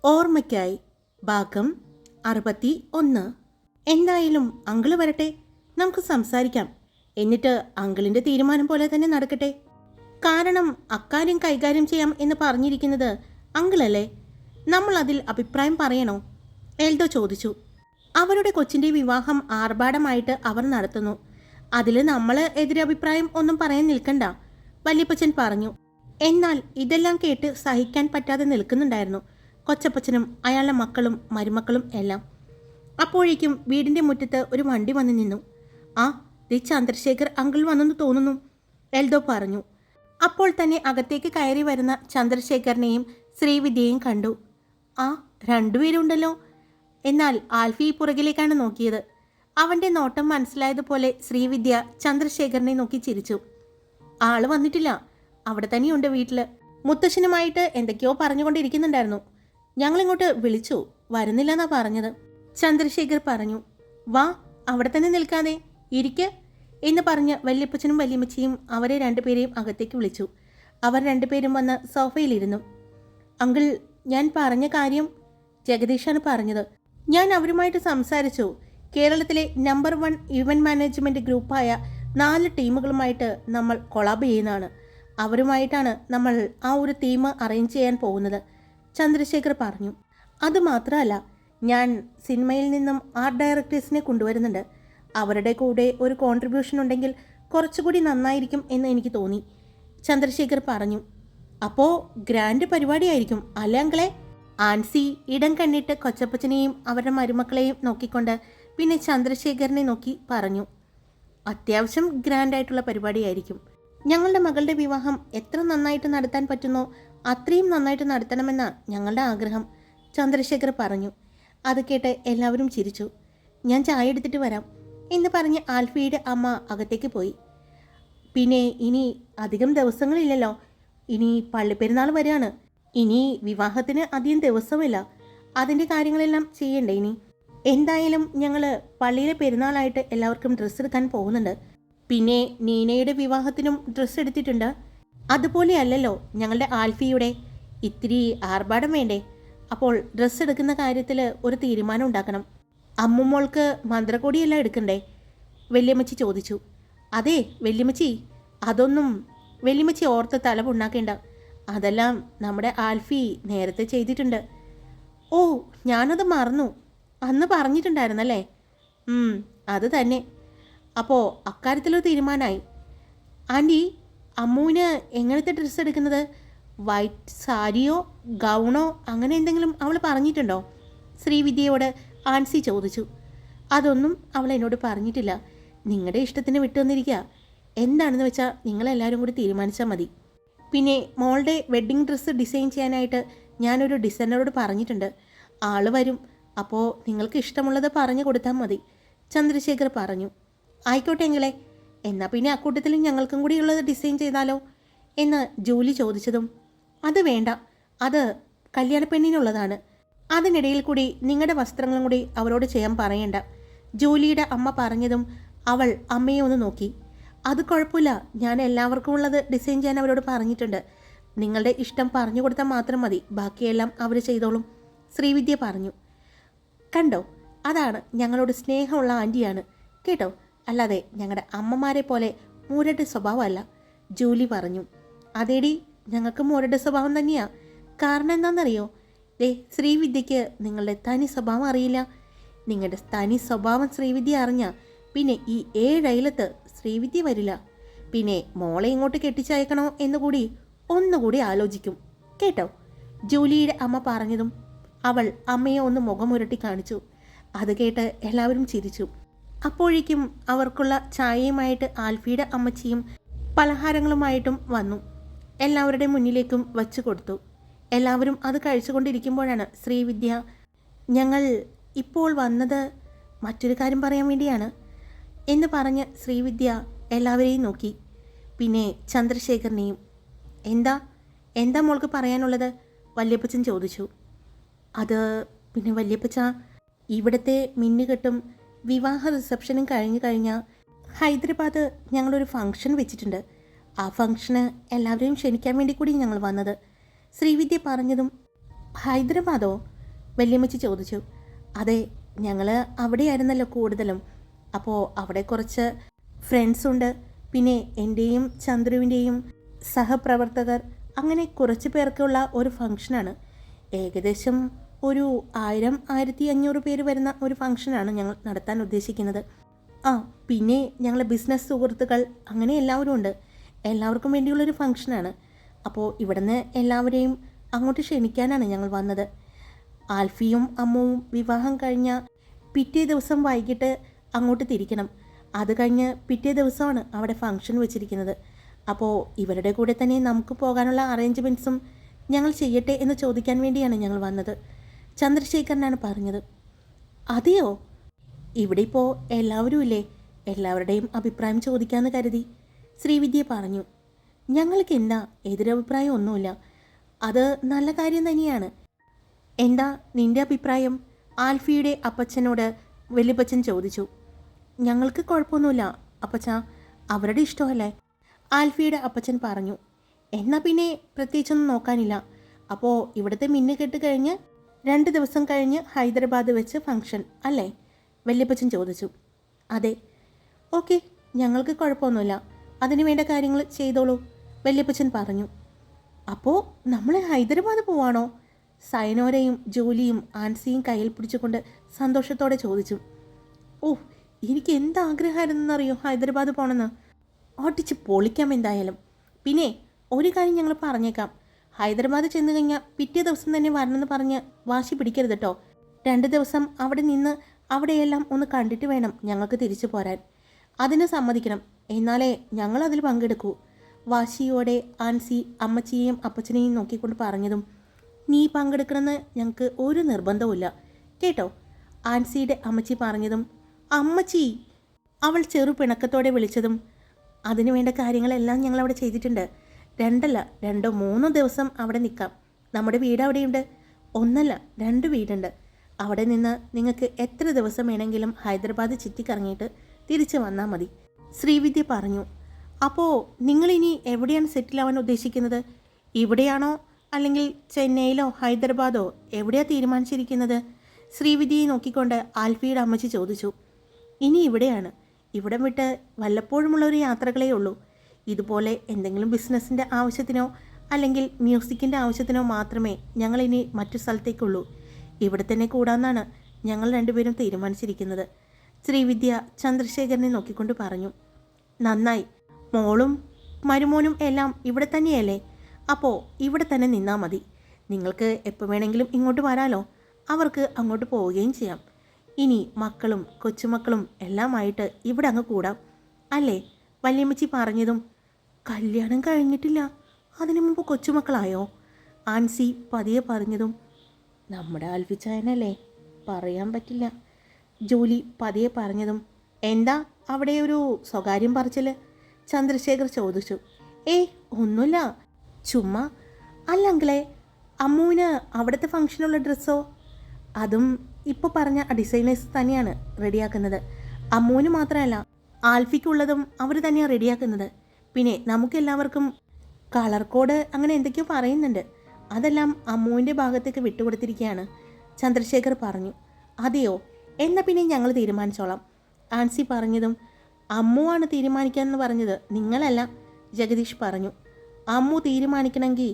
ഓർമ്മയ്ക്കായി ഭാഗം 61. എന്തായാലും അങ്കിള് വരട്ടെ, നമുക്ക് സംസാരിക്കാം. എന്നിട്ട് അങ്കിളിൻ്റെ തീരുമാനം പോലെ തന്നെ നടക്കട്ടെ. കാരണം അക്കാര്യം കൈകാര്യം ചെയ്യാം എന്ന് പറഞ്ഞിരിക്കുന്നത് അങ്കിളല്ലേ. നമ്മൾ അതിൽ അഭിപ്രായം പറയണോ? എൽദോ ചോദിച്ചു. അവരുടെ കൊച്ചിൻ്റെ വിവാഹം ആർഭാടമായിട്ട് അവർ നടത്തുന്നു. അതിൽ നമ്മൾ എതിരഭിപ്രായം ഒന്നും പറയാൻ നിൽക്കണ്ട, വല്യപ്പച്ചൻ പറഞ്ഞു. എന്നാൽ ഇതെല്ലാം കേട്ട് സഹിക്കാൻ പറ്റാതെ നിൽക്കുന്നുണ്ടായിരുന്നു കൊച്ചപ്പച്ചനും അയാളുടെ മക്കളും മരുമക്കളും എല്ലാം. അപ്പോഴേക്കും വീടിൻ്റെ മുറ്റത്ത് ഒരു വണ്ടി വന്നു നിന്നു. ആ, ദി ചന്ദ്രശേഖർ അങ്കിൾ വന്നെന്ന് തോന്നുന്നു, എൽദോ പറഞ്ഞു. അപ്പോൾ തന്നെ അകത്തേക്ക് കയറി വരുന്ന ചന്ദ്രശേഖരനെയും ശ്രീവിദ്യയെയും കണ്ടു. ആ, രണ്ടുപേരുണ്ടല്ലോ. എന്നാൽ ആൽഫി പുറകിലേക്കാണ് നോക്കിയത്. അവൻ്റെ നോട്ടം മനസ്സിലായതുപോലെ ശ്രീവിദ്യ ചന്ദ്രശേഖരനെ നോക്കി ചിരിച്ചു. ആള് വന്നിട്ടില്ല, അവിടെ തന്നെയുണ്ട് വീട്ടിൽ. മുത്തശ്ശനുമായിട്ട് എന്തൊക്കെയോ പറഞ്ഞുകൊണ്ടിരിക്കുന്നുണ്ടായിരുന്നു. ഞങ്ങളിങ്ങോട്ട് വിളിച്ചു, വരുന്നില്ലെന്നാ പറഞ്ഞത്, ചന്ദ്രശേഖർ പറഞ്ഞു. വാ, അവിടെ തന്നെ നിൽക്കാതെ ഇരിക്ക് എന്ന് പറഞ്ഞ് വല്യപ്പച്ചനും വല്യമ്മച്ചിയും അവരെ രണ്ടുപേരെയും അകത്തേക്ക് വിളിച്ചു. അവർ രണ്ടുപേരും വന്ന് സോഫയിലിരുന്നു. അങ്കിൾ, ഞാൻ പറഞ്ഞ കാര്യം ജഗദീഷാണ് പറഞ്ഞത്. ഞാൻ അവരുമായിട്ട് സംസാരിച്ചു. കേരളത്തിലെ നമ്പർ 1 ഇവൻറ്റ് മാനേജ്മെൻറ്റ് ഗ്രൂപ്പായ 4 ടീമുകളുമായിട്ട് നമ്മൾ കൊളാബ് ചെയ്യുന്നതാണ്. അവരുമായിട്ടാണ് നമ്മൾ ആ ഒരു തീം അറേഞ്ച് ചെയ്യാൻ പോകുന്നത്, ചന്ദ്രശേഖർ പറഞ്ഞു. അതുമാത്രമല്ല, ഞാൻ സിനിമയിൽ നിന്നും ആർട്ട് ഡയറക്ടേഴ്സിനെ കൊണ്ടുവരുന്നുണ്ട്. അവരുടെ കൂടെ ഒരു കോൺട്രിബ്യൂഷൻ ഉണ്ടെങ്കിൽ കുറച്ചുകൂടി നന്നായിരിക്കും എന്ന് എനിക്ക് തോന്നി, ചന്ദ്രശേഖർ പറഞ്ഞു. അപ്പോൾ ഗ്രാൻഡ് പരിപാടിയായിരിക്കും അല്ലേ അങ്കിളെ? ആൻസി ഇടം കണ്ണിട്ട് കൊച്ചപ്പച്ചനെയും അവരുടെ മരുമക്കളെയും നോക്കിക്കൊണ്ട് പിന്നെ ചന്ദ്രശേഖരനെ നോക്കി പറഞ്ഞു. അത്യാവശ്യം ഗ്രാൻഡായിട്ടുള്ള പരിപാടിയായിരിക്കും. ഞങ്ങളുടെ മകളുടെ വിവാഹം എത്ര നന്നായിട്ട് നടത്താൻ പറ്റുന്നോ അത്രയും നന്നായിട്ട് നടത്തണമെന്ന ഞങ്ങളുടെ ആഗ്രഹം, ചന്ദ്രശേഖർ പറഞ്ഞു. അത് കേട്ട് എല്ലാവരും ചിരിച്ചു. ഞാൻ ചായ എടുത്തിട്ട് വരാം എന്ന് പറഞ്ഞ് ആൽഫിയുടെ അമ്മ അകത്തേക്ക് പോയി. പിന്നെ ഇനി അധികം ദിവസങ്ങളില്ലല്ലോ, ഇനി പള്ളിപ്പെരുന്നാൾ വരികയാണ്. ഇനി വിവാഹത്തിന് അധികം ദിവസമില്ല. അതിൻ്റെ കാര്യങ്ങളെല്ലാം ചെയ്യണ്ടേ ഇനി? എന്തായാലും ഞങ്ങൾ പള്ളിയിലെ പെരുന്നാളായിട്ട് എല്ലാവർക്കും ഡ്രസ്സ് എടുക്കാൻ പോകുന്നുണ്ട്. പിന്നെ നീനയുടെ വിവാഹത്തിനും ഡ്രസ്സ് എടുത്തിട്ടുണ്ട്. അതുപോലെയല്ലല്ലോ ഞങ്ങളുടെ ആൽഫിയുടെ. ഇത്തിരി ആർഭാടം വേണ്ടേ? അപ്പോൾ ഡ്രസ്സ് എടുക്കുന്ന കാര്യത്തിൽ ഒരു തീരുമാനം ഉണ്ടാക്കണം. അമ്മുമോൾക്ക് മന്ത്രകോടിയെല്ലാം എടുക്കണ്ടേ? വല്യമ്മച്ചി ചോദിച്ചു. അതെ വല്യമ്മച്ചി, അതൊന്നും വല്യമ്മച്ചി ഓർത്ത് തലപുണ്ണാക്കേണ്ട. അതെല്ലാം നമ്മുടെ ആൽഫി നേരത്തെ ചെയ്തിട്ടുണ്ട്. ഓ, ഞാനത് മറന്നു, അന്ന് പറഞ്ഞിട്ടുണ്ടായിരുന്നല്ലേ? അത് തന്നെ. അപ്പോൾ അക്കാര്യത്തിലൊരു തീരുമാനമായി. ആൻറ്റി, അമ്മുവിന് എങ്ങനത്തെ ഡ്രസ്സ് എടുക്കുന്നത്? വൈറ്റ് സാരിയോ ഗൗണോ അങ്ങനെ എന്തെങ്കിലും അവൾ പറഞ്ഞിട്ടുണ്ടോ? ശ്രീവിദ്യയോട് ആൻസി ചോദിച്ചു. അതൊന്നും അവൾ എന്നോട് പറഞ്ഞിട്ടില്ല. നിങ്ങളുടെ ഇഷ്ടത്തിന് വിട്ടു വന്നിരിക്കുക. എന്താണെന്ന് വെച്ചാൽ നിങ്ങളെല്ലാവരും കൂടി തീരുമാനിച്ചാൽ മതി. പിന്നെ മോളുടെ വെഡ്ഡിങ് ഡ്രസ്സ് ഡിസൈൻ ചെയ്യാനായിട്ട് ഞാനൊരു ഡിസൈനറോട് പറഞ്ഞിട്ടുണ്ട്. ആൾ വരും. അപ്പോൾ നിങ്ങൾക്ക് ഇഷ്ടമുള്ളത് പറഞ്ഞു കൊടുത്താൽ മതി, ചന്ദ്രശേഖർ പറഞ്ഞു. ആയിക്കോട്ടെ എങ്കിലേ, എന്നാൽ പിന്നെ അക്കൂട്ടത്തിൽ ഞങ്ങൾക്കും കൂടി ഉള്ളത് ഡിസൈൻ ചെയ്താലോ എന്ന് ജൂലി ചോദിച്ചതും, അത് വേണ്ട, അത് കല്യാണപ്പെണ്ണിനുള്ളതാണ്. അതിനിടയിൽ കൂടി നിങ്ങളുടെ വസ്ത്രങ്ങളും കൂടി അവരോട് ചെയ്യാൻ പറയണ്ട, ജൂലിയുടെ അമ്മ പറഞ്ഞതും അവൾ അമ്മയെ ഒന്ന് നോക്കി. അത് കുഴപ്പമില്ല, ഞാൻ എല്ലാവർക്കും ഉള്ളത് ഡിസൈൻ ചെയ്യാൻ അവരോട് പറഞ്ഞിട്ടുണ്ട്. നിങ്ങളുടെ ഇഷ്ടം പറഞ്ഞു കൊടുത്താൽ മാത്രം മതി, ബാക്കിയെല്ലാം അവർ ചെയ്തോളും, ശ്രീവിദ്യ പറഞ്ഞു. കണ്ടോ, അതാണ് ഞങ്ങളോട് സ്നേഹമുള്ള ആൻറ്റിയാണ് കേട്ടോ, അല്ലാതെ ഞങ്ങളുടെ അമ്മമാരെ പോലെ മൂരട്ട് സ്വഭാവമല്ല, ജൂലി പറഞ്ഞു. അതേടി, ഞങ്ങൾക്ക് മൂരട്ട് സ്വഭാവം തന്നെയാ. കാരണം എന്താണെന്നറിയോ? ശ്രീവിദ്യയ്ക്ക് നിങ്ങളുടെ തനി സ്വഭാവം അറിയില്ല. നിങ്ങളുടെ തനി സ്വഭാവം ശ്രീവിദ്യ അറിഞ്ഞാൽ പിന്നെ ഈ 7 അയലത്ത് ശ്രീവിദ്യ വരില്ല. പിന്നെ മോളെ ഇങ്ങോട്ട് കെട്ടിച്ചയക്കണോ എന്നുകൂടി ഒന്നുകൂടി ആലോചിക്കും കേട്ടോ, ജൂലിയുടെ അമ്മ പറഞ്ഞതും അവൾ അമ്മയെ ഒന്ന് മുഖമുരട്ടി കാണിച്ചു. അത് കേട്ട് എല്ലാവരും ചിരിച്ചു. അപ്പോഴേക്കും അവർക്കുള്ള ചായയുമായിട്ട് ആൽഫിയുടെ അമ്മച്ചിയും പലഹാരങ്ങളുമായിട്ടും വന്നു. എല്ലാവരുടെ മുന്നിലേക്കും വച്ചു കൊടുത്തു. എല്ലാവരും അത് കഴിച്ചുകൊണ്ടിരിക്കുമ്പോഴാണ് ശ്രീവിദ്യ, ഞങ്ങൾ ഇപ്പോൾ വന്നത് മറ്റൊരു കാര്യം പറയാൻ വേണ്ടിയാണ് എന്ന് പറഞ്ഞ് ശ്രീവിദ്യ എല്ലാവരെയും നോക്കി. പിന്നെ ചന്ദ്രശേഖരനെയും. എന്താ എന്താ മോൾക്ക് പറയാനുള്ളത്? വല്യപ്പച്ചൻ ചോദിച്ചു. അത് പിന്നെ വല്യപ്പച്ച, ഇവിടുത്തെ മിന്നുകെട്ടും വിവാഹ റിസപ്ഷനും കഴിഞ്ഞു കഴിഞ്ഞാൽ ഹൈദരാബാദ് ഞങ്ങളൊരു ഫംഗ്ഷൻ വെച്ചിട്ടുണ്ട്. ആ ഫംഗ്ഷന് എല്ലാവരെയും ക്ഷണിക്കാൻ വേണ്ടി കൂടി ഞങ്ങൾ വന്നത്, ശ്രീവിദ്യ പറഞ്ഞതും ഹൈദരാബാദോ? വല്യമ്മച്ചി ചോദിച്ചു. അതെ, ഞങ്ങൾ അവിടെയായിരുന്നല്ലോ കൂടുതലും. അപ്പോൾ അവിടെ കുറച്ച് ഫ്രണ്ട്സുണ്ട്. പിന്നെ എൻ്റെയും ചന്ദ്രുവിൻ്റെയും സഹപ്രവർത്തകർ, അങ്ങനെ കുറച്ച് പേർക്കുള്ള ഒരു ഫംഗ്ഷനാണ്. ഏകദേശം ഒരു 1000-1500 പേര് വരുന്ന ഒരു ഫംഗ്ഷനാണ് ഞങ്ങൾ നടത്താൻ ഉദ്ദേശിക്കുന്നത്. പിന്നെ ഞങ്ങളെ ബിസിനസ് സുഹൃത്തുക്കൾ, അങ്ങനെ എല്ലാവരും ഉണ്ട്. എല്ലാവർക്കും വേണ്ടിയുള്ളൊരു ഫംഗ്ഷനാണ്. അപ്പോൾ ഇവിടുന്ന് എല്ലാവരെയും അങ്ങോട്ട് ക്ഷണിക്കാനാണ് ഞങ്ങൾ വന്നത്. ആൽഫിയും അമ്മുവും വിവാഹം കഴിഞ്ഞ പിറ്റേ ദിവസം വൈകിട്ട് അങ്ങോട്ട് തിരിക്കണം. അത് കഴിഞ്ഞ് പിറ്റേ ദിവസമാണ് അവിടെ ഫംഗ്ഷൻ വെച്ചിരിക്കുന്നത്. അപ്പോൾ ഇവരുടെ കൂടെ തന്നെ നമുക്ക് പോകാനുള്ള അറേഞ്ച്മെൻറ്റ്സും ഞങ്ങൾ ചെയ്യട്ടെ എന്ന് ചോദിക്കാൻ വേണ്ടിയാണ് ഞങ്ങൾ വന്നത്. ചന്ദ്രശേഖരനാണ് പറഞ്ഞത്. അതെയോ? ഇവിടെ ഇപ്പോൾ എല്ലാവരും ഇല്ലേ, എല്ലാവരുടെയും അഭിപ്രായം ചോദിക്കാമെന്ന് കരുതി ശ്രീവിദ്യ പറഞ്ഞു. ഞങ്ങൾക്ക് എന്താ എതിരഭിപ്രായം ഒന്നുമില്ല, അത് നല്ല കാര്യം തന്നെയാണ്. എന്താ നിൻ്റെ അഭിപ്രായം? ആൽഫിയുടെ അപ്പച്ചനോട് വലിയപ്പച്ചൻ ചോദിച്ചു. ഞങ്ങൾക്ക് കുഴപ്പമൊന്നുമില്ല അപ്പച്ച, അവരുടെ ഇഷ്ടമല്ലേ, ആൽഫിയുടെ അപ്പച്ചൻ പറഞ്ഞു. എന്നാൽ പിന്നെ പ്രത്യേകിച്ചൊന്നും നോക്കാനില്ല. അപ്പോൾ ഇവിടുത്തെ മിന്നുകെട്ട് കഴിഞ്ഞ് 2 ദിവസം കഴിഞ്ഞ് ഹൈദരാബാദ് വെച്ച് ഫംഗ്ഷൻ അല്ലേ, വല്യപ്പച്ചൻ ചോദിച്ചു. അതെ. ഓക്കെ, ഞങ്ങൾക്ക് കുഴപ്പമൊന്നുമില്ല, അതിന് വേണ്ട കാര്യങ്ങൾ ചെയ്തോളൂ, വല്യപ്പച്ചൻ പറഞ്ഞു. അപ്പോൾ നമ്മൾ ഹൈദരാബാദ് പോവാണോ? സൈനോരയും ജോലിയും ആൻസിയും കയ്യിൽ പിടിച്ചുകൊണ്ട് സന്തോഷത്തോടെ ചോദിച്ചു. എനിക്ക് എന്താഗ്രഹമായിരുന്നെന്നറിയോ ഹൈദരാബാദ് പോകണമെന്ന്. ഓട്ടിച്ച് പൊളിക്കാം എന്തായാലും. പിന്നെ ഒരു കാര്യം ഞങ്ങൾ പറഞ്ഞേക്കാം, ഹൈദരാബാദ് ചെന്ന് കഴിഞ്ഞാൽ പിറ്റേ ദിവസം തന്നെ വരണമെന്ന് പറഞ്ഞ് വാശി പിടിക്കരുത് കേട്ടോ. 2 ദിവസം അവിടെ നിന്ന് അവിടെയെല്ലാം ഒന്ന് കണ്ടിട്ട് വേണം ഞങ്ങൾക്ക് തിരിച്ചു പോരാൻ. അതിന് സമ്മതിക്കണം, എന്നാലേ ഞങ്ങൾ അതിൽ പങ്കെടുക്കൂ. വാശിയോടെ ആൻസി അമ്മച്ചിയെയും അപ്പച്ചനെയും നോക്കിക്കൊണ്ട് പറഞ്ഞതും, നീ പങ്കെടുക്കണമെന്ന് ഞങ്ങൾക്ക് ഒരു നിർബന്ധവുമില്ല കേട്ടോ, ആൻസിയുടെ അമ്മച്ചി പറഞ്ഞതും, അമ്മച്ചി അവൾ ചെറു പിണക്കത്തോടെ വിളിച്ചതും, അതിനു വേണ്ട കാര്യങ്ങളെല്ലാം ഞങ്ങളവിടെ ചെയ്തിട്ടുണ്ട്. 2-3 ദിവസം അവിടെ നിൽക്കാം. നമ്മുടെ വീട് അവിടെയുണ്ട്. 1-2 വീടുണ്ട്. അവിടെ നിന്ന് നിങ്ങൾക്ക് എത്ര ദിവസം വേണമെങ്കിലും ഹൈദരാബാദ് ചുറ്റിക്കറങ്ങിയിട്ട് തിരിച്ചു വന്നാൽ മതി, ശ്രീവിദ്യ പറഞ്ഞു. അപ്പോൾ നിങ്ങളിനി എവിടെയാണ് സെറ്റിലാവാൻ ഉദ്ദേശിക്കുന്നത്? ഇവിടെയാണോ അല്ലെങ്കിൽ ചെന്നൈയിലോ ഹൈദരാബാദോ എവിടെയാണ് തീരുമാനിച്ചിരിക്കുന്നത്? ശ്രീവിദ്യയെ നോക്കിക്കൊണ്ട് ആൽഫിയുടെ അമ്മച്ചി ചോദിച്ചു. ഇനി ഇവിടെയാണ്. ഇവിടം വിട്ട് വല്ലപ്പോഴുമുള്ള ഒരു യാത്രകളേ ഉള്ളൂ. ഇതുപോലെ എന്തെങ്കിലും ബിസിനസ്സിൻ്റെ ആവശ്യത്തിനോ അല്ലെങ്കിൽ മ്യൂസിക്കിൻ്റെ ആവശ്യത്തിനോ മാത്രമേ ഞങ്ങളിനി മറ്റു സ്ഥലത്തേക്കുള്ളൂ. ഇവിടെ തന്നെ കൂടാമെന്നാണ് ഞങ്ങൾ രണ്ടുപേരും തീരുമാനിച്ചിരിക്കുന്നത്, ശ്രീവിദ്യ ചന്ദ്രശേഖരനെ നോക്കിക്കൊണ്ട് പറഞ്ഞു. നന്നായി, മോളും മരുമോനും എല്ലാം ഇവിടെ തന്നെയല്ലേ? അപ്പോൾ ഇവിടെ തന്നെ നിന്നാൽ മതി. നിങ്ങൾക്ക് എപ്പോൾ വേണമെങ്കിലും ഇങ്ങോട്ട് വരാലോ. അവർക്ക് അങ്ങോട്ട് പോവുകയും ചെയ്യാം. ഇനി മക്കളും കൊച്ചുമക്കളും എല്ലാമായിട്ട് ഇവിടെ അങ്ങ് കൂടാം അല്ലേ, വല്യമ്മച്ചി പറഞ്ഞതും. കല്യാണം കഴിഞ്ഞിട്ടില്ല, അതിനു മുമ്പ് കൊച്ചുമക്കളായോ? ആൻസി പതിയെ പറഞ്ഞതും. നമ്മുടെ ആൽഫിച്ചായനല്ലേ, പറയാൻ പറ്റില്ല, ജോലി പതിയെ പറഞ്ഞതും. എന്താ അവിടെ ഒരു സ്വകാര്യം പറച്ചില്? ചന്ദ്രശേഖർ ചോദിച്ചു. ഒന്നുമില്ല, ചുമ്മാ. അല്ലെങ്കിലേ അമ്മുവിന് അവിടുത്തെ ഫംഗ്ഷനുള്ള ഡ്രസ്സോ? അതും ഇപ്പോൾ പറഞ്ഞ ഡിസൈനേഴ്സ് തന്നെയാണ് റെഡിയാക്കുന്നത്. അമ്മുവിന് മാത്രമല്ല, ആൽഫിക്കുള്ളതും അവർ തന്നെയാണ് റെഡിയാക്കുന്നത്. പിന്നെ നമുക്കെല്ലാവർക്കും കളർ കോഡ് അങ്ങനെ എന്തൊക്കെയോ പറയുന്നുണ്ട്, അതെല്ലാം അമ്മുവിൻ്റെ ഭാഗത്തേക്ക് വിട്ടുകൊടുത്തിരിക്കുകയാണ്, ചന്ദ്രശേഖർ പറഞ്ഞു. അതെയോ? എന്നാൽ പിന്നെ ഞങ്ങൾ തീരുമാനിച്ചോളാം, ആൻസി പറഞ്ഞതും. അമ്മുവാണ് തീരുമാനിക്കാമെന്ന് പറഞ്ഞത്, നിങ്ങളല്ല, ജഗദീഷ് പറഞ്ഞു. അമ്മു തീരുമാനിക്കണമെങ്കിൽ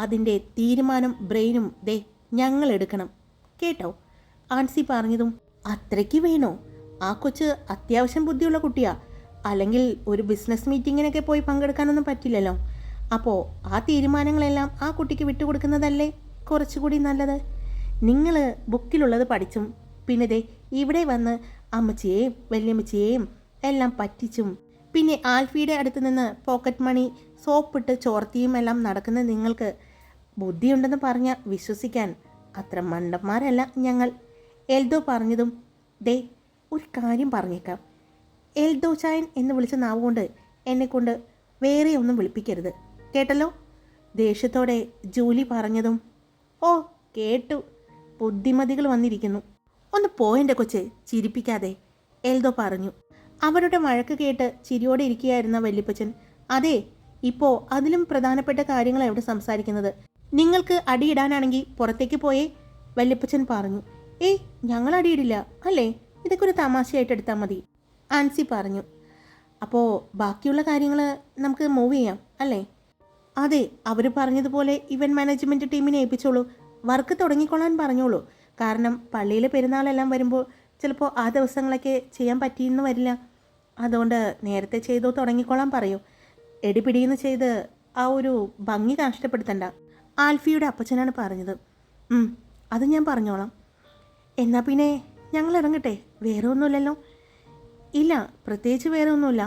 അതിൻ്റെ തീരുമാനം ബ്രെയിനും ഞങ്ങൾ എടുക്കണം കേട്ടോ, ആൻസി പറഞ്ഞതും. അത്രയ്ക്ക് വേണോ? ആ കൊച്ച് അത്യാവശ്യം ബുദ്ധിയുള്ള കുട്ടിയാ, അല്ലെങ്കിൽ ഒരു ബിസിനസ് മീറ്റിങ്ങിനൊക്കെ പോയി പങ്കെടുക്കാനൊന്നും പറ്റില്ലല്ലോ. അപ്പോൾ ആ തീരുമാനങ്ങളെല്ലാം ആ കുട്ടിക്ക് വിട്ടുകൊടുക്കുന്നതല്ലേ കുറച്ചുകൂടി നല്ലത്? നിങ്ങൾ ബുക്കിലുള്ളത് പഠിച്ചും പിന്നെ ഇവിടെ വന്ന് അമ്മച്ചിയെയും വല്യമ്മച്ചിയെയും എല്ലാം പറ്റിച്ചും പിന്നെ ആൽഫിയുടെ അടുത്ത് നിന്ന് പോക്കറ്റ് മണി സോപ്പിട്ട് ചോർത്തിയും എല്ലാം നടക്കുന്ന നിങ്ങൾക്ക് ബുദ്ധിയുണ്ടെന്ന് പറഞ്ഞാൽ വിശ്വസിക്കാൻ അത്ര മണ്ടന്മാരല്ല ഞങ്ങൾ, എൽദോ പറഞ്ഞതും. ഒരു കാര്യം പറഞ്ഞേക്കാം, എൽദോ ചായൻ എന്ന് വിളിച്ച നാവുകൊണ്ട് എന്നെക്കൊണ്ട് വേറെ ഒന്നും വിളിപ്പിക്കരുത് കേട്ടല്ലോ, ദേഷ്യത്തോടെ ജൂലി പറഞ്ഞതും. കേട്ടു, ബുദ്ധിമതികൾ വന്നിരിക്കുന്നു. ഒന്ന് പോയെൻ്റെ കൊച്ചെ, ചിരിപ്പിക്കാതെ, എൽദോ പറഞ്ഞു. അവരുടെ വഴക്ക് കേട്ട് ചിരിയോടെ ഇരിക്കുകയായിരുന്ന വല്യപ്പച്ചൻ. അതെ, ഇപ്പോൾ അതിലും പ്രധാനപ്പെട്ട കാര്യങ്ങൾ എവിടെ സംസാരിക്കുന്നത്, നിങ്ങൾക്ക് അടിയിടാനാണെങ്കിൽ പുറത്തേക്ക് പോയേ, വല്യപ്പച്ചൻ പറഞ്ഞു. ഏയ്, ഞങ്ങൾ അടിയിടില്ല അല്ലേ, ഇതൊക്കെ ഒരു തമാശയായിട്ട് എടുത്താൽ മതി, ആൻസി പറഞ്ഞു. അപ്പോൾ ബാക്കിയുള്ള കാര്യങ്ങൾ നമുക്ക് മൂവ് ചെയ്യാം അല്ലേ? അതെ, അവർ പറഞ്ഞതുപോലെ ഇവൻറ്റ് മാനേജ്മെൻറ്റ് ടീമിനെ ഏൽപ്പിച്ചോളൂ, വർക്ക് തുടങ്ങിക്കൊള്ളാൻ പറഞ്ഞോളൂ. കാരണം പള്ളിയിലെ പെരുന്നാളെല്ലാം വരുമ്പോൾ ചിലപ്പോൾ ആ ദിവസങ്ങളൊക്കെ ചെയ്യാൻ പറ്റിയെന്ന് വരില്ല. അതുകൊണ്ട് നേരത്തെ ചെയ്തോ തുടങ്ങിക്കൊള്ളാൻ പറയൂ. എടിപിടിയെന്ന് ചെയ്ത് ആ ഒരു ഭംഗി നഷ്ടപ്പെടുത്തണ്ട, ആൽഫിയുടെ അപ്പച്ചനാണ് പറഞ്ഞത്. അത് ഞാൻ പറഞ്ഞോളാം. എന്നാൽ പിന്നെ ഞങ്ങൾ ഇറങ്ങട്ടെ? വേറെ ഒന്നുമില്ലല്ലോ? ഇല്ല, പ്രത്യേകിച്ച് വേറെ ഒന്നുമില്ല.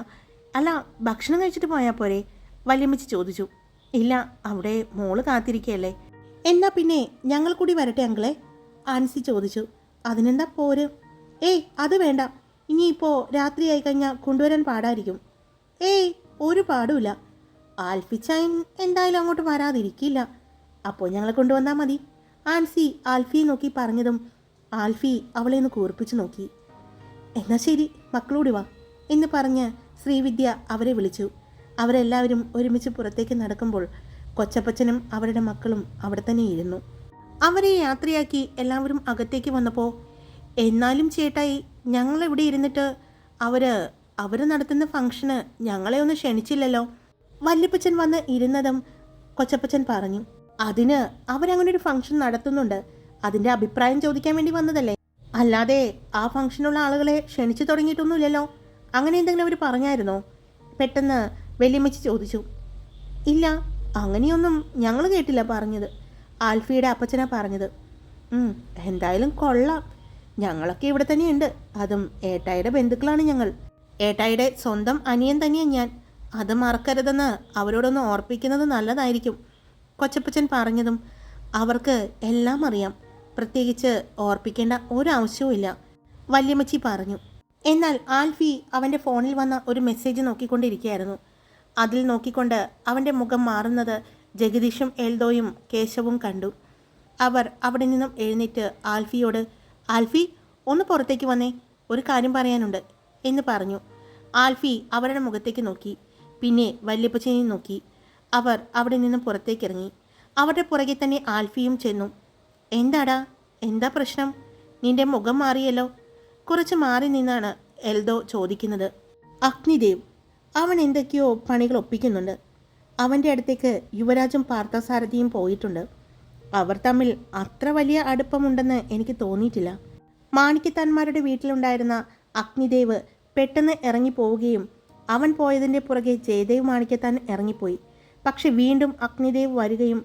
അല്ല, ഭക്ഷണം കഴിച്ചിട്ട് പോയാൽ പോരെ? വല്യമ്മച്ചി ചോദിച്ചു. ഇല്ല, അവിടെ മോള് കാത്തിരിക്കുകയല്ലേ. എന്നാൽ പിന്നെ ഞങ്ങൾ കൂടി വരട്ടെ അങ്കിളെ? ആൻസി ചോദിച്ചു. അതിനെന്താ പോര്? ഏയ്, അത് വേണ്ട, ഇനിയിപ്പോൾ രാത്രിയായി കഴിഞ്ഞാൽ കൊണ്ടുവരാൻ പാടായിരിക്കും. ഏയ്, ഒരു പാടുമില്ല, ആൽഫിച്ചായൻ എന്തായാലും അങ്ങോട്ട് വരാതിരിക്കില്ല, അപ്പോൾ ഞങ്ങളെ കൊണ്ടുവന്നാൽ മതി, ആൻസി ആൽഫിയെ നോക്കി പറഞ്ഞതും ആൽഫി അവളെ ഒന്ന് കൂർപ്പിച്ചു നോക്കി. എന്നാൽ ശരി, മക്കളോടി വാ എന്ന് പറഞ്ഞ് ശ്രീവിദ്യ അവരെ വിളിച്ചു. അവരെല്ലാവരും ഒരുമിച്ച് പുറത്തേക്ക് നടക്കുമ്പോൾ കൊച്ചപ്പച്ചനും അവരുടെ മക്കളും അവിടെ തന്നെ ഇരുന്നു. അവരെ യാത്രയാക്കി എല്ലാവരും അകത്തേക്ക് വന്നപ്പോൾ, എന്നാലും ചേട്ടായി, ഞങ്ങളിവിടെ ഇരുന്നിട്ട് അവർ നടത്തുന്ന ഫംഗ്ഷന് ഞങ്ങളെ ഒന്ന് ക്ഷണിച്ചില്ലല്ലോ. വല്യപ്പച്ചൻ വന്ന് ഇരുന്നതും കൊച്ചപ്പച്ചൻ പറഞ്ഞു. അതിന് അവരങ്ങനെ ഒരു ഫംഗ്ഷൻ നടത്തുന്നുണ്ട്, അതിൻ്റെ അഭിപ്രായം ചോദിക്കാൻ വേണ്ടി വന്നതല്ലേ, അല്ലാതെ ആ ഫംഗ്ഷനുള്ള ആളുകളെ ക്ഷണിച്ചു തുടങ്ങിയിട്ടൊന്നുമില്ലല്ലോ. അങ്ങനെ എന്തെങ്കിലും അവർ പറഞ്ഞായിരുന്നോ? പെട്ടെന്ന് വല്യമ്മച്ചി ചോദിച്ചു. ഇല്ല, അങ്ങനെയൊന്നും ഞങ്ങൾ കേട്ടില്ല പറഞ്ഞത്, ആൽഫിയുടെ അപ്പച്ചനാ പറഞ്ഞത്. എന്തായാലും കൊള്ളാം, ഞങ്ങളൊക്കെ ഇവിടെ തന്നെയുണ്ട്, അതും ഏട്ടായിയുടെ ബന്ധുക്കളാണ് ഞങ്ങൾ, ഏട്ടായിയുടെ സ്വന്തം അനിയൻ തന്നെയാണ് ഞാൻ, അത് മറക്കരുതെന്ന് അവരോടൊന്ന് ഓർപ്പിക്കുന്നത് നല്ലതായിരിക്കും, കൊച്ചപ്പച്ചൻ പറഞ്ഞതും അവർക്ക് എല്ലാം അറിയാം, പ്രത്യേകിച്ച് ഓർപ്പിക്കേണ്ട ഒരാവശ്യവും ഇല്ല, വല്യമ്മച്ചി പറഞ്ഞു. എന്നാൽ ആൽഫി അവൻ്റെ ഫോണിൽ വന്ന ഒരു മെസ്സേജ് നോക്കിക്കൊണ്ടിരിക്കുകയായിരുന്നു. അതിൽ നോക്കിക്കൊണ്ട് അവൻ്റെ മുഖം മാറുന്നത് ജഗദീഷും എൽദോയും കേശവും കണ്ടു. അവർ അവിടെ നിന്നും എഴുന്നേറ്റ് ആൽഫിയോട്, ആൽഫി ഒന്ന് പുറത്തേക്ക് വന്നേ, ഒരു കാര്യം പറയാനുണ്ട് എന്ന് പറഞ്ഞു. ആൽഫി അവരുടെ മുഖത്തേക്ക് നോക്കി, പിന്നെ വല്യപ്പച്ചനെയും നോക്കി. അവർ അവിടെ നിന്നും പുറത്തേക്ക് ഇറങ്ങി. അവരുടെ പുറകെ തന്നെ ആൽഫിയും ചെന്നു. എന്താടാ, എന്താ പ്രശ്നം? നിന്റെ മുഖം മാറിയല്ലോ. കുറച്ച് മാറി നിന്നാണ് എൽദോ ചോദിക്കുന്നത്. അഗ്നിദേവ്, അവൻ എന്തൊക്കെയോ പണികൾ ഒപ്പിക്കുന്നുണ്ട്. അവൻ്റെ അടുത്തേക്ക് യുവരാജും പാർത്ഥസാരഥിയും പോയിട്ടുണ്ട്. അവർ തമ്മിൽ അത്ര വലിയ അടുപ്പമുണ്ടെന്ന് എനിക്ക് തോന്നിയിട്ടില്ല. മാണിക്യത്താന്മാരുടെ വീട്ടിലുണ്ടായിരുന്ന അഗ്നിദേവ് പെട്ടെന്ന് ഇറങ്ങിപ്പോവുകയും അവൻ പോയതിൻ്റെ പുറകെ ജയദേവ് മാണിക്യത്താൻ ഇറങ്ങിപ്പോയി. പക്ഷെ വീണ്ടും അഗ്നിദേവ് വരികയും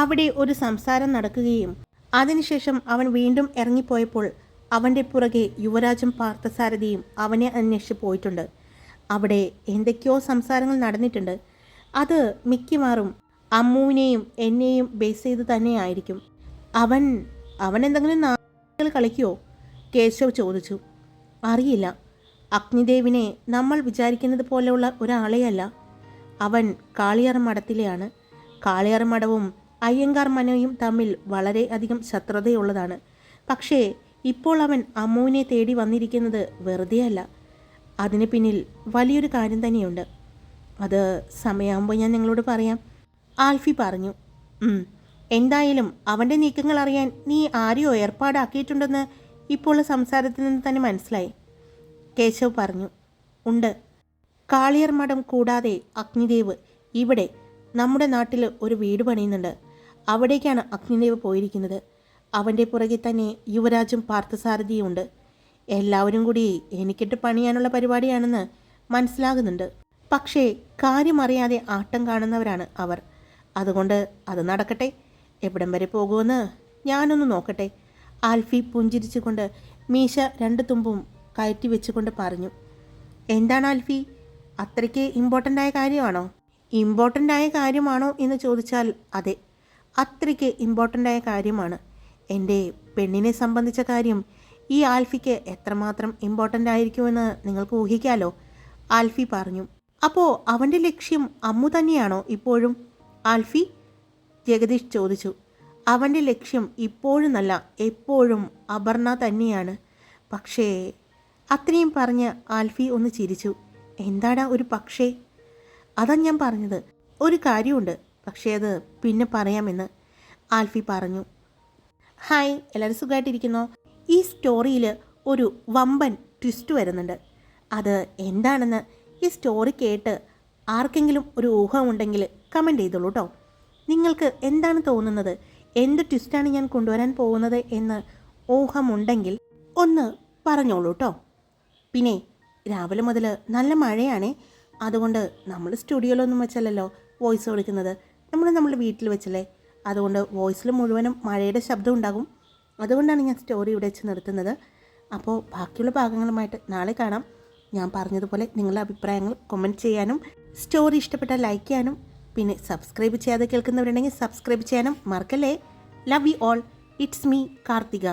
അവിടെ ഒരു സംസാരം നടക്കുകയും അതിനുശേഷം അവൻ വീണ്ടും ഇറങ്ങിപ്പോയപ്പോൾ അവൻ്റെ പുറകെ യുവരാജും പാർത്ഥസാരഥിയും അവനെ അന്വേഷിച്ച് പോയിട്ടുണ്ട്. അവിടെ എന്തൊക്കെയോ സംസാരങ്ങൾ നടന്നിട്ടുണ്ട്. അത് മിക്കവാറും അമ്മുവിനെയും എന്നെയും ബേസ് ചെയ്ത് തന്നെ ആയിരിക്കും. അവൻ എന്തെങ്കിലും നാളുകൾ കളിക്കുമോ? കേശവ് ചോദിച്ചു. അറിയില്ല, അഗ്നിദേവിനെ നമ്മൾ വിചാരിക്കുന്നത് പോലെയുള്ള ഒരാളെയല്ല. അവൻ കാളിയാർ മഠത്തിലെയാണ്. കാളിയാർ മഠവും അയ്യങ്കാർ മനയും തമ്മിൽ വളരെ അധികം ശത്രുതയുള്ളതാണ്. പക്ഷേ ഇപ്പോൾ അവൻ അമ്മുവിനെ തേടി വന്നിരിക്കുന്നത് വെറുതെയല്ല. അതിന് പിന്നിൽ വലിയൊരു കാര്യം തന്നെയുണ്ട്. അത് സമയമാകുമ്പോൾ ഞാൻ നിങ്ങളോട് പറയാം, ആൽഫി പറഞ്ഞു. എന്തായാലും അവൻ്റെ നീക്കങ്ങൾ അറിയാൻ നീ ആരെയോ ഏർപ്പാടാക്കിയിട്ടുണ്ടെന്ന് ഇപ്പോൾ സംസാരത്തിൽ നിന്ന് തന്നെ മനസ്സിലായി, കേശവ് പറഞ്ഞു. ഉണ്ട്, കാളിയർ മഠം കൂടാതെ അഗ്നിദേവ് ഇവിടെ നമ്മുടെ നാട്ടിൽ ഒരു വീട് പണിയുന്നുണ്ട്. അവിടേക്കാണ് അഗ്നിദേവ് പോയിരിക്കുന്നത്. അവൻ്റെ പുറകെ തന്നെ യുവരാജും പാർത്ഥസാരഥിയും ഉണ്ട്. എല്ലാവരും കൂടി എനിക്കിട്ട് പണിയാനുള്ള പരിപാടിയാണെന്ന് മനസ്സിലാകുന്നുണ്ട്. പക്ഷേ കാര്യമറിയാതെ ആട്ടം കാണുന്നവരാണ് അവർ. അതുകൊണ്ട് അത് നടക്കട്ടെ. എവിടം വരെ പോകുമെന്ന് ഞാനൊന്ന് നോക്കട്ടെ. ആൽഫി പുഞ്ചിരിച്ചുകൊണ്ട് മീശ രണ്ട് തുമ്പും കയറ്റി വെച്ചുകൊണ്ട് പറഞ്ഞു. എന്താണ് ആൽഫി, അത്രയ്ക്ക് ഇമ്പോർട്ടൻ്റ് ആയ കാര്യമാണോ? ഇമ്പോർട്ടൻ്റ് ആയ കാര്യമാണോ എന്ന് ചോദിച്ചാൽ അതെ, അത്രയ്ക്ക് ഇമ്പോർട്ടൻ്റ് ആയ കാര്യമാണ്. എൻ്റെ പെണ്ണിനെ സംബന്ധിച്ച കാര്യം ഈ ആൽഫിക്ക് എത്രമാത്രം ഇമ്പോർട്ടൻ്റ് ആയിരിക്കുമെന്ന് നിങ്ങൾക്ക് ഊഹിക്കാലോ, ആൽഫി പറഞ്ഞു. അപ്പോൾ അവൻ്റെ ലക്ഷ്യം അമ്മു തന്നെയാണോ ഇപ്പോഴും, ആൽഫി? ജഗദീഷ് ചോദിച്ചു. അവൻ്റെ ലക്ഷ്യം ഇപ്പോഴും നല്ല, എപ്പോഴും അപർണ തന്നെയാണ്. പക്ഷേ അത്രയും പറഞ്ഞ് ആൽഫി ഒന്ന് ചിരിച്ചു. എന്താടാ ഒരു പക്ഷേ? അതാ ഞാൻ പറഞ്ഞത്, ഒരു കാര്യമുണ്ട്, പക്ഷേ അത് പിന്നെ പറയാമെന്ന്. ആൽഫി പറഞ്ഞു. ഹായ്, എല്ലാവരും സുഖമായിട്ടിരിക്കുന്നോ? ഈ സ്റ്റോറിയിൽ ഒരു വമ്പൻ ട്വിസ്റ്റ് വരുന്നുണ്ട്. അത് എന്താണെന്ന് ഈ സ്റ്റോറി കേട്ട് ആർക്കെങ്കിലും ഒരു ഊഹമുണ്ടെങ്കിൽ കമൻറ്റ് ചെയ്തോളൂ കേട്ടോ. നിങ്ങൾക്ക് എന്താണ് തോന്നുന്നത്? എന്ത് ട്വിസ്റ്റാണ് ഞാൻ കൊണ്ടുവരാൻ പോകുന്നത് എന്ന് ഊഹമുണ്ടെങ്കിൽ ഒന്ന് പറഞ്ഞോളൂ കേട്ടോ. പിന്നെ രാവിലെ മുതൽ നല്ല മഴയാണേ. അതുകൊണ്ട് നമ്മൾ സ്റ്റുഡിയോയിലൊന്നും വെച്ചല്ലല്ലോ വോയിസ് കൊടുക്കുന്നത്, നമ്മുടെ വീട്ടിൽ വെച്ചല്ലേ. അതുകൊണ്ട് വോയിസിൽ മുഴുവനും മഴയുടെ ശബ്ദം ഉണ്ടാകും. അതുകൊണ്ടാണ് ഞാൻ സ്റ്റോറി ഇവിടെ വെച്ച് നിർത്തുന്നത്. അപ്പോൾ ബാക്കിയുള്ള ഭാഗങ്ങളുമായിട്ട് നാളെ കാണാം. ഞാൻ പറഞ്ഞതുപോലെ നിങ്ങളുടെ അഭിപ്രായങ്ങൾ കമൻറ്റ് ചെയ്യാനും സ്റ്റോറി ഇഷ്ടപ്പെട്ടാൽ ലൈക്ക് ചെയ്യാനും പിന്നെ സബ്സ്ക്രൈബ് ചെയ്യാതെ കേൾക്കുന്നവരുണ്ടെങ്കിൽ സബ്സ്ക്രൈബ് ചെയ്യാനും മറക്കല്ലേ. Love you all. It's me Karthika.